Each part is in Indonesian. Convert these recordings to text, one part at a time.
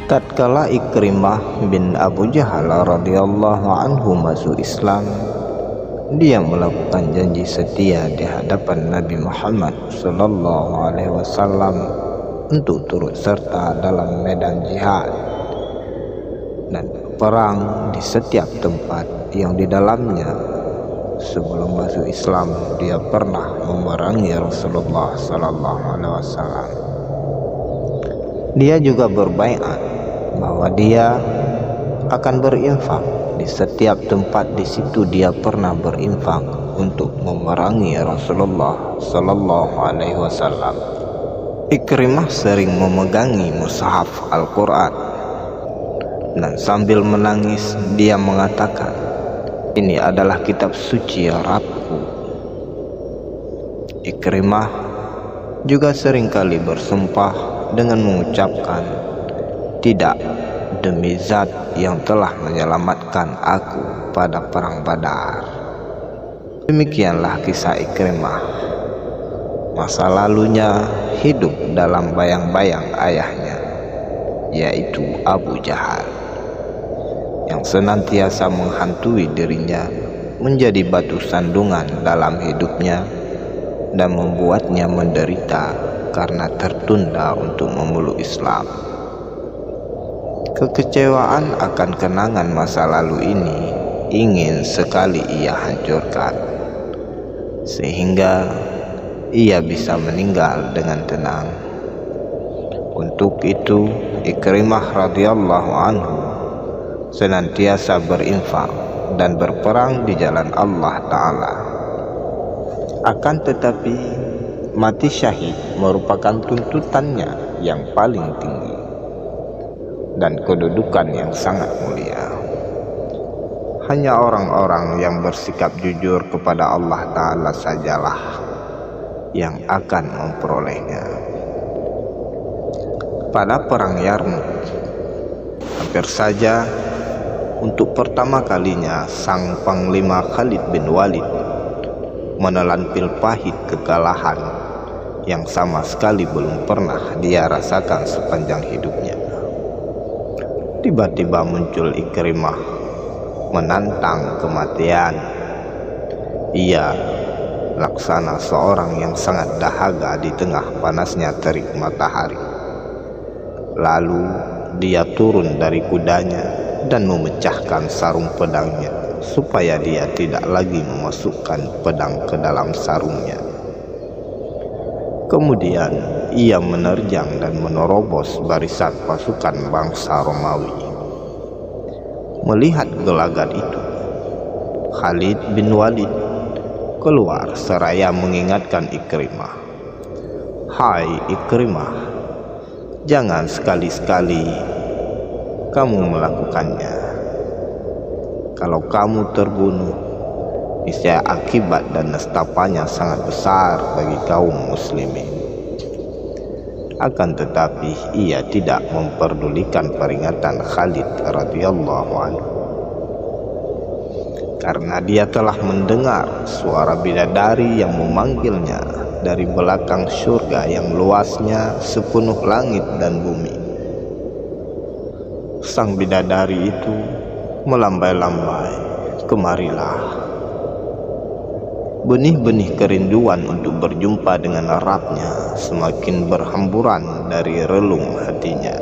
Tatkala Ikrimah bin Abu Jahal radhiyallahu anhu masuk Islam, dia melakukan janji setia di hadapan Nabi Muhammad sallallahu alaihi wasallam untuk turut serta dalam medan jihad dan perang di setiap tempat yang di dalamnya sebelum masuk Islam dia pernah memerangi Rasulullah sallallahu alaihi wasallam. Dia juga berbaiat bahwa dia akan berinfak di setiap tempat di situ dia pernah berinfak untuk memerangi Rasulullah sallallahu alaihi wasallam. Ikrimah sering memegangi mushaf Al-Quran dan sambil menangis dia mengatakan, "Ini adalah kitab suci Rabbku." Ikrimah juga seringkali bersumpah dengan mengucapkan, "Tidak, demi zat yang telah menyelamatkan aku pada perang Badar." Demikianlah kisah Ikrimah. Masa lalunya hidup dalam bayang-bayang ayahnya, yaitu Abu Jahal, yang senantiasa menghantui dirinya menjadi batu sandungan dalam hidupnya dan membuatnya menderita karena tertunda untuk memeluk Islam. Kekecewaan akan kenangan masa lalu ini ingin sekali ia hancurkan, sehingga ia bisa meninggal dengan tenang. Untuk itu Ikrimah radhiyallahu anhu senantiasa berinfak dan berperang di jalan Allah Ta'ala. Akan tetapi mati syahid merupakan tuntutannya yang paling tinggi dan kedudukan yang sangat mulia. Hanya orang-orang yang bersikap jujur kepada Allah Ta'ala sajalah yang akan memperolehnya. Pada perang Yarmuk, hampir saja untuk pertama kalinya sang Panglima Khalid bin Walid menelan pil pahit kekalahan yang sama sekali belum pernah dia rasakan sepanjang hidupnya. Tiba-tiba muncul Ikrimah menantang kematian. Ia laksana seorang yang sangat dahaga di tengah panasnya terik matahari. Lalu dia turun dari kudanya dan memecahkan sarung pedangnya supaya dia tidak lagi memasukkan pedang ke dalam sarungnya. Kemudian ia menerjang dan menerobos barisan pasukan bangsa Romawi. Melihat gelagat itu, Khalid bin Walid keluar seraya mengingatkan Ikrimah, "Hai Ikrimah, jangan sekali-sekali kamu melakukannya. Kalau kamu terbunuh, niscaya akibat dan nestapanya sangat besar bagi kaum muslimin." Akan tetapi ia tidak memperdulikan peringatan Khalid radhiyallahu anhu, karena dia telah mendengar suara bidadari yang memanggilnya dari belakang surga yang luasnya sepenuh langit dan bumi. Sang bidadari itu melambai-lambai, "Kemarilah." Benih-benih kerinduan untuk berjumpa dengan Rabbnya semakin berhamburan dari relung hatinya,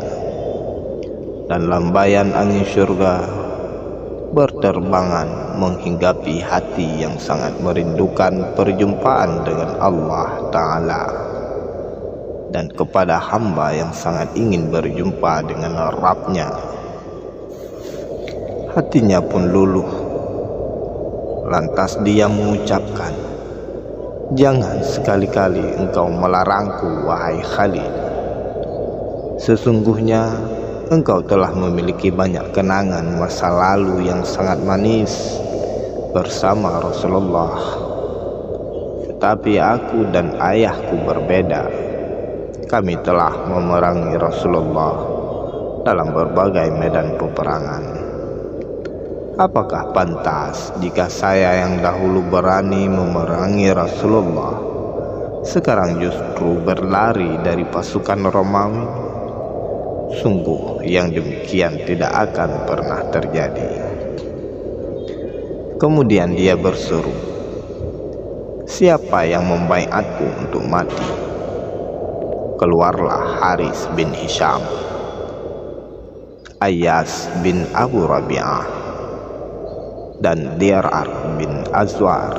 dan lambaian angin surga berterbangan menghinggapi hati yang sangat merindukan perjumpaan dengan Allah Ta'ala, dan kepada hamba yang sangat ingin berjumpa dengan Rabbnya. Hatinya pun luluh. Lantas dia mengucapkan, "Jangan sekali-kali engkau melarangku, wahai Khalid. Sesungguhnya engkau telah memiliki banyak kenangan masa lalu yang sangat manis bersama Rasulullah. Tetapi aku dan ayahku berbeda. Kami telah memerangi Rasulullah dalam berbagai medan peperangan. Apakah pantas jika saya yang dahulu berani memerangi Rasulullah, sekarang justru berlari dari pasukan Romawi? Sungguh yang demikian tidak akan pernah terjadi. Kemudian dia berseru, siapa yang membaiatku untuk mati? Keluarlah Haris bin Hisham, Ayyas bin Abu Rabi'ah, dan Dirar bin Azwar,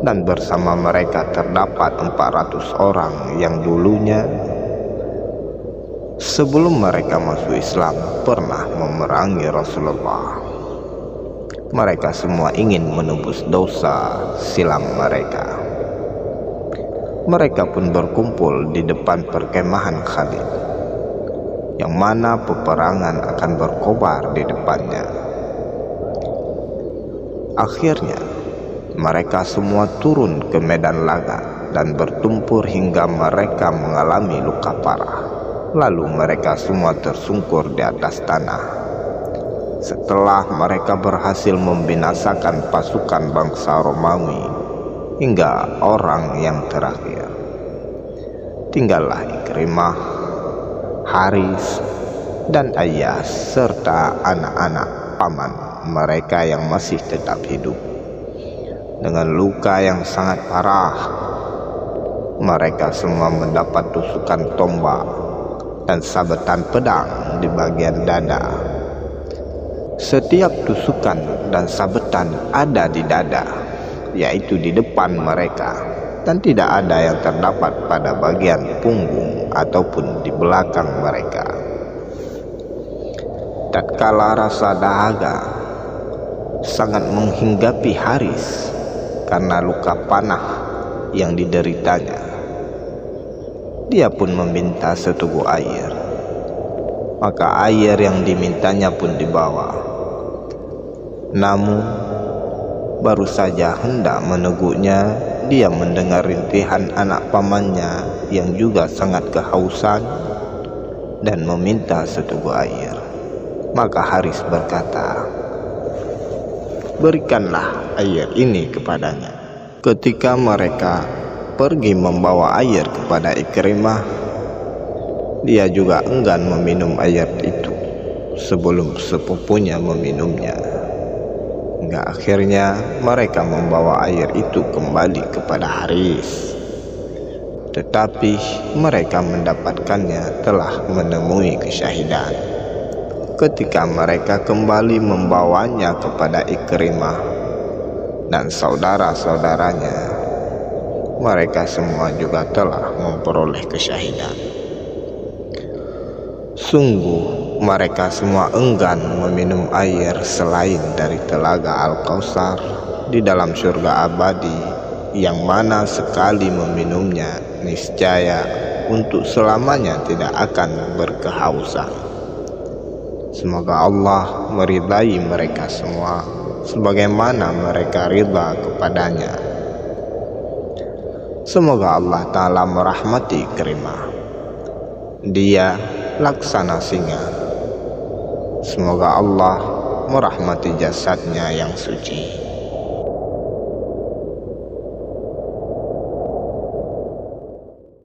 dan bersama mereka terdapat 400 orang yang dulunya sebelum mereka masuk Islam pernah memerangi Rasulullah. Mereka semua ingin menebus dosa silam mereka. Mereka pun berkumpul di depan perkemahan Khalid, yang mana peperangan akan berkobar di depannya. Akhirnya mereka semua turun ke medan laga dan bertumpur hingga mereka mengalami luka parah. Lalu mereka semua tersungkur di atas tanah. Setelah mereka berhasil membinasakan pasukan bangsa Romawi hingga orang yang terakhir, tinggallah Ikrimah, Haris, dan Ayyas serta anak-anak paman mereka yang masih tetap hidup. Dengan luka yang sangat parah, mereka semua mendapat tusukan tombak dan sabetan pedang di bagian dada. Setiap tusukan dan sabetan ada di dada, yaitu di depan mereka, dan tidak ada yang terdapat pada bagian punggung ataupun di belakang mereka. Tatkala rasa dahaga sangat menghinggapi Haris karena luka panah yang dideritanya, dia pun meminta seteguk air. Maka air yang dimintanya pun dibawa. Namun baru saja hendak meneguknya, dia mendengar rintihan anak pamannya yang juga sangat kehausan dan meminta seteguk air. Maka Haris berkata, berikanlah air ini kepadanya. Ketika mereka pergi membawa air kepada Ikrimah, dia juga enggan meminum air itu sebelum sepupunya meminumnya. Hingga akhirnya mereka membawa air itu kembali kepada Haris. Tetapi mereka mendapatkannya telah menemui kesyahidan. Ketika mereka kembali membawanya kepada Ikrimah dan saudara-saudaranya, mereka semua juga telah memperoleh kesyahidan. Sungguh mereka semua enggan meminum air selain dari telaga Al-Kautsar di dalam surga abadi, yang mana sekali meminumnya niscaya untuk selamanya tidak akan berkehausan. Semoga Allah meridai mereka semua sebagaimana mereka ridha kepadanya. Semoga Allah Ta'ala merahmati Ikrimah. Dia laksana singa. Semoga Allah merahmati jasadnya yang suci.